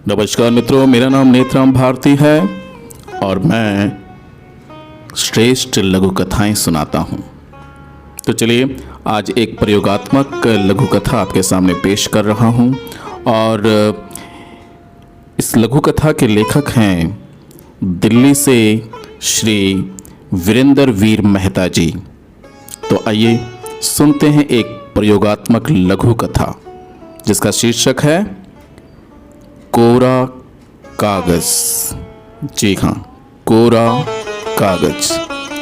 नमस्कार मित्रों, मेरा नाम नेत्राम भारती है और मैं श्रेष्ठ लघु कथाएं सुनाता हूं। तो चलिए, आज एक प्रयोगात्मक लघु कथा आपके सामने पेश कर रहा हूं और इस लघु कथा के लेखक हैं दिल्ली से श्री वीरेंद्र वीर मेहता जी। तो आइए सुनते हैं एक प्रयोगात्मक लघु कथा जिसका शीर्षक है कोरा कागज। जी हाँ, कोरा कागज।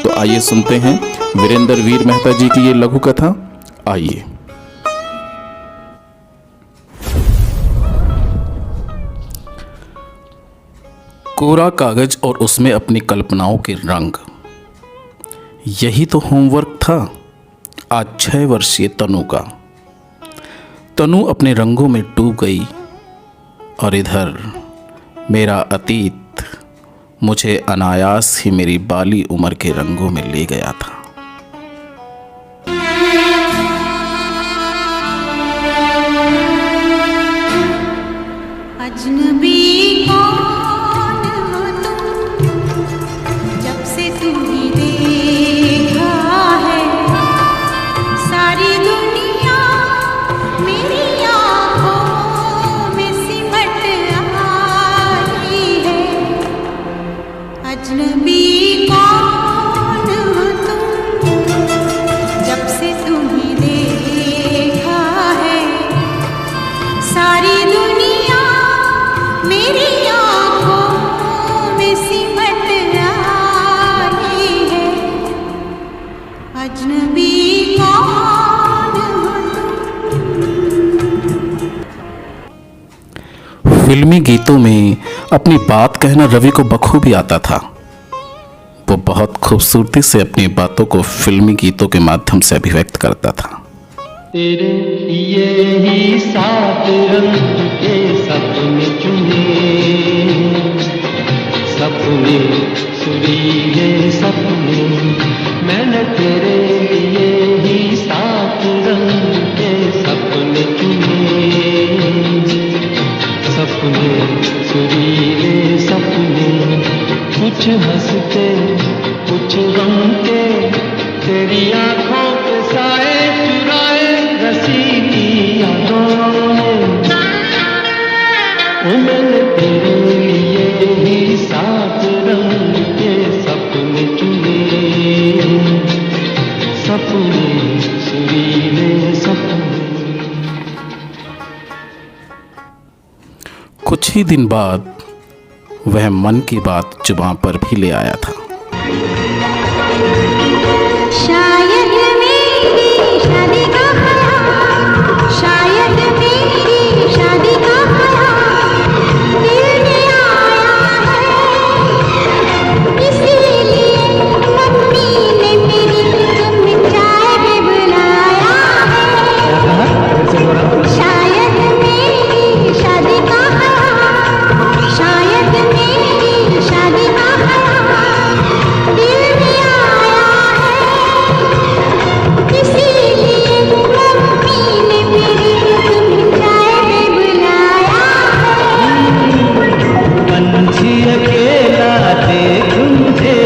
तो आइए सुनते हैं वीरेंद्र वीर मेहता जी की ये लघु कथा। आइए। कोरा कागज और उसमें अपनी कल्पनाओं के रंग, यही तो होमवर्क था आज 6 वर्षीय तनु का। तनु अपने रंगों में डूब गई और इधर मेरा अतीत मुझे अनायास ही मेरी बाली उम्र के रंगों में ले गया था। अजनबी कौन हो तुम, जब से तुम्हें देखा है सारी दुनिया मेरी आँखों में सिमट आई है। अजनबी कौन हो तुम, जब से तुम्हें देखा है सारी दुनिया मेरी आँखों में सिमट आई है। अजनबी कौन हो तुम। फिल्मी गीतों में अपनी बात कहना रवि को बखूबी आता था। वो बहुत खूबसूरती से अपनी बातों को फिल्मी गीतों के माध्यम से अभिव्यक्त करता था। तेरे ये ही 7 रंग के सपने चुने, सपने सुरीले सपने, मैंने तेरे लिए ही 7 रंग के सपने चुने, सपने सुरीले सपने, कुछ हंसते कुछ गम के, तेरी आंखों के साए चुराए रसीदी यादों में। मैंने तेरे लिए ही 7 रंग के सपने चुने, सपने सुरीले सपने। कुछ ही दिन बाद वह मन की बात जुबान पर भी ले आया था। शायद मेरी शादी का ख्याल, शायद मेरी शादी का ख्याल दिल में आया है, इसीलिए मम्मी ने मेरी तुम्हें चाय में बुलाया है। शायद मेरी शादी का ख्याल, शायद मेरी शादी का ख्याल दिल में आया है, इसीलिए मम्मी ने मेरी तुम्हें चाय में बुलाया है। पंछी अकेला देख मुझे,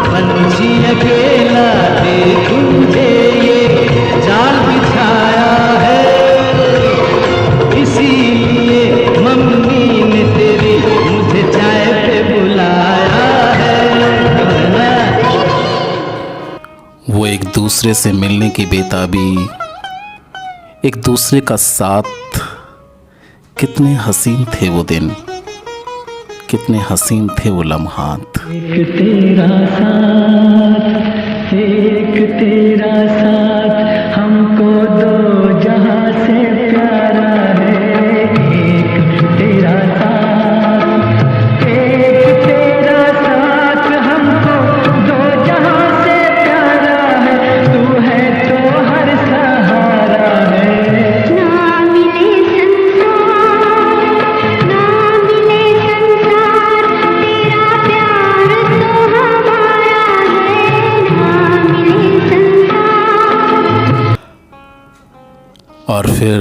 पंछी अकेला देख मुझे, ये जाल बिछाया है, इसीलिए मम्मी ने तेरी मुझे चाय पे बुलाया है। वो एक दूसरे से मिलने की बेताबी, एक दूसरे का साथ, कितने हसीन थे वो दिन, कितने हसीन थे वो लम्हात। एक तेरा साथ, एक तेरा साथ, हमको 2 जहां से प्यारा है। एक तेरा साथ, एक तेरा साथ, हमको 2 जहां से प्यारा है। तू है तो हर सहारा है। ना मिले संसार, ना मिले संसार, तेरा प्यार तो हमारा है। ना मिले संसार। और फिर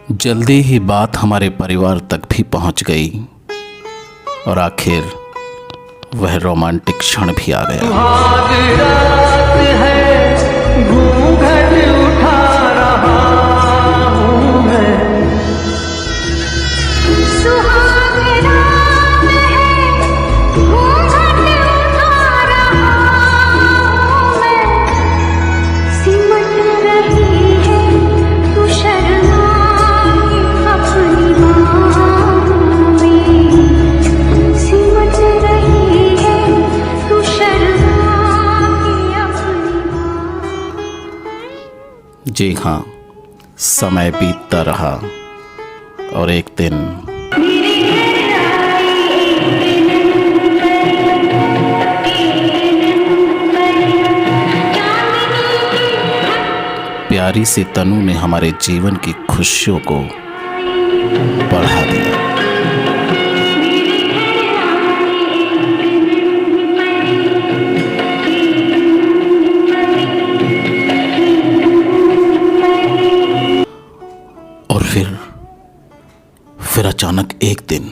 जल्दी ही बात हमारे परिवार तक भी पहुंच गई और आखिर वह रोमांटिक क्षण भी आ गया। सुहाग रात है, घूंघट उठा रहा हूँ मैं। सुहाग रात है, घूंघट उठा रहा हूँ मैं। सिमट रही है तू शर्मा के अपनी बाहों में। सिमट रही है तू शर्मा के अपनी बाहों। जी हाँ, समय बीतता रहा और एक दिन प्यारी सी तनु ने हमारे जीवन की खुशियों को बढ़ा दिया। और फिर अचानक एक दिन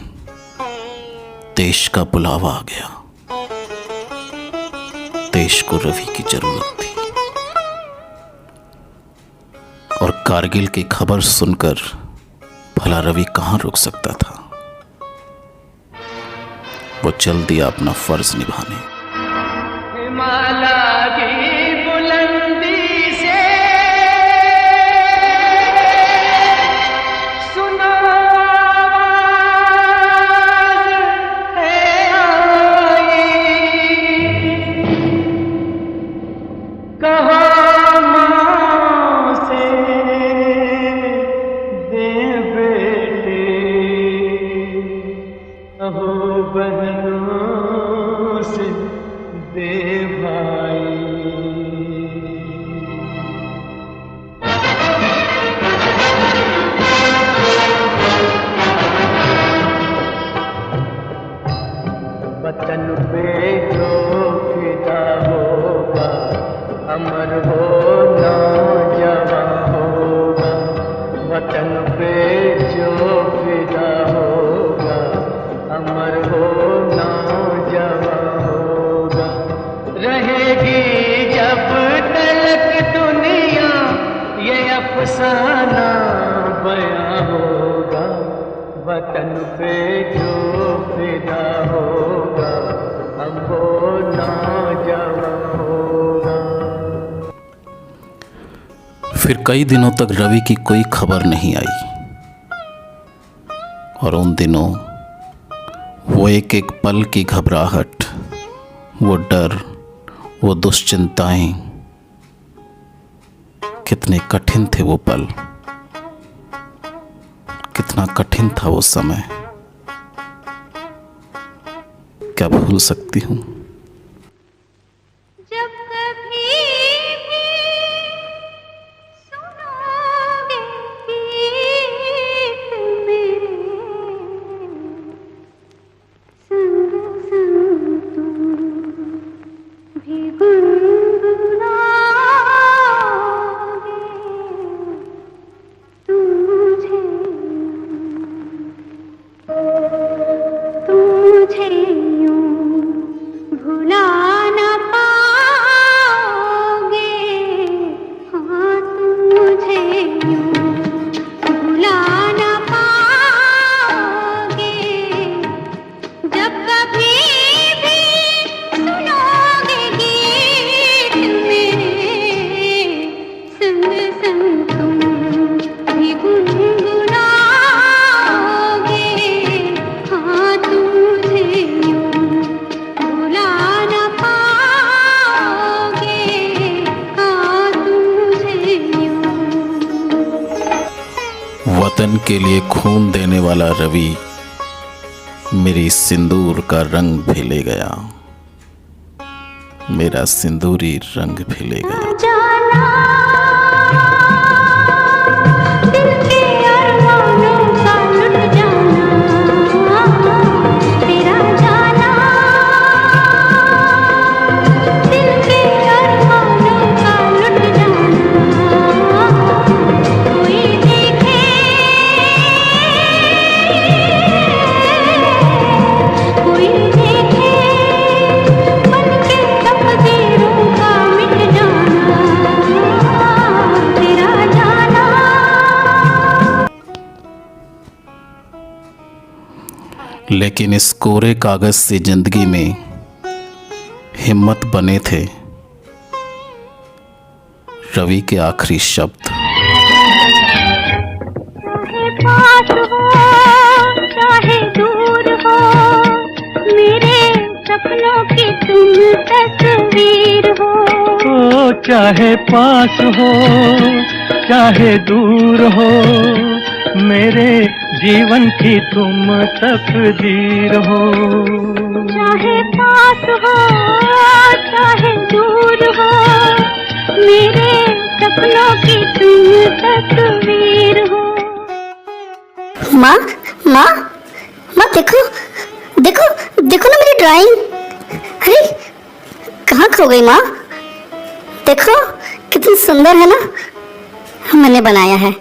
देश का बुलावा आ गया। देश को रवि की जरूरत थी और कारगिल की खबर सुनकर भला रवि कहां रुक सकता था। वो चल दिया अपना फर्ज निभाने। हिमालय की बुलंदी से सुनो आवाज़ है आई। कहो माँ से दे बेटे, कहो बहनों से दे भाई। वतन पे जो फिदा होगा, अमर हो नौजवान होगा। वतन पे जो फिदा होगा, अमर हो नौजवान होगा। रहेगी जब तलक दुनिया, ये अफसाना बयां होगा। वतन पे जो फिदा होगा, हम वो नौजवान होगा। फिर कई दिनों तक रवि की कोई खबर नहीं आई और उन दिनों वो एक एक पल की घबराहट, वो डर, वो दुश्चिंताएं, कितने कठिन थे वो पल, कितना कठिन था वो समय। क्या भूल सकती हूँ? जब कभी भी सुनोगे गीत मेरे, संग संग तुम भी गुनगुनाओगे। तुझे यूं भुला न पाओगे। हाँ, तुझे यूं भुला न पाओगे। जब कभी भी सुनोगे गीत मेरे, संग संग तुम भी गुनगुनाओगे। हाँ, तुझे यूं भुला न पाओगे। हाँ, तुझे यूं। वतन के लिए खून देने वाला रवि मेरी सिंदूर का रंग भी ले गया, मेरा सिंदूरी रंग भी ले गया। जाना दिल के अरमानों का लुट जाना, तेरा जाना दिल के अरमानों का लुट जाना। कोई देखे लेकिन इस कोरे कागज से जिंदगी में हिम्मत बने थे रवि के आखिरी शब्द। पास हो चाहे दूर हो, मेरे सपनों की तुम तस्वीर हो। ओ चाहे पास हो चाहे दूर हो, मेरे जीवन की तुम तकदीर हो। चाहे पास हो चाहे दूर हो, मेरे सपनों की तुम तस्वीर हो। माँ माँ माँ, देखो देखो देखो ना मेरी ड्राइंग। अरे कहाँ खो गई माँ? देखो कितनी सुंदर है ना, मैंने बनाया है।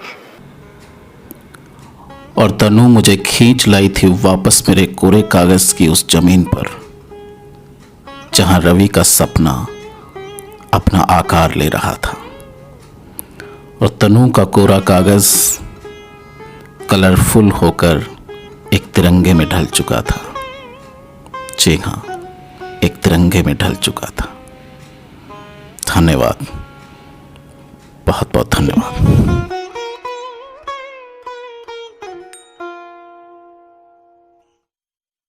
और तनु मुझे खींच लाई थी वापस मेरे कोरे कागज की उस जमीन पर, जहां रवि का सपना अपना आकार ले रहा था और तनु का कोरा कागज कलरफुल होकर एक तिरंगे में ढल चुका था। जी हाँ, एक तिरंगे में ढल चुका था। धन्यवाद, बहुत बहुत धन्यवाद।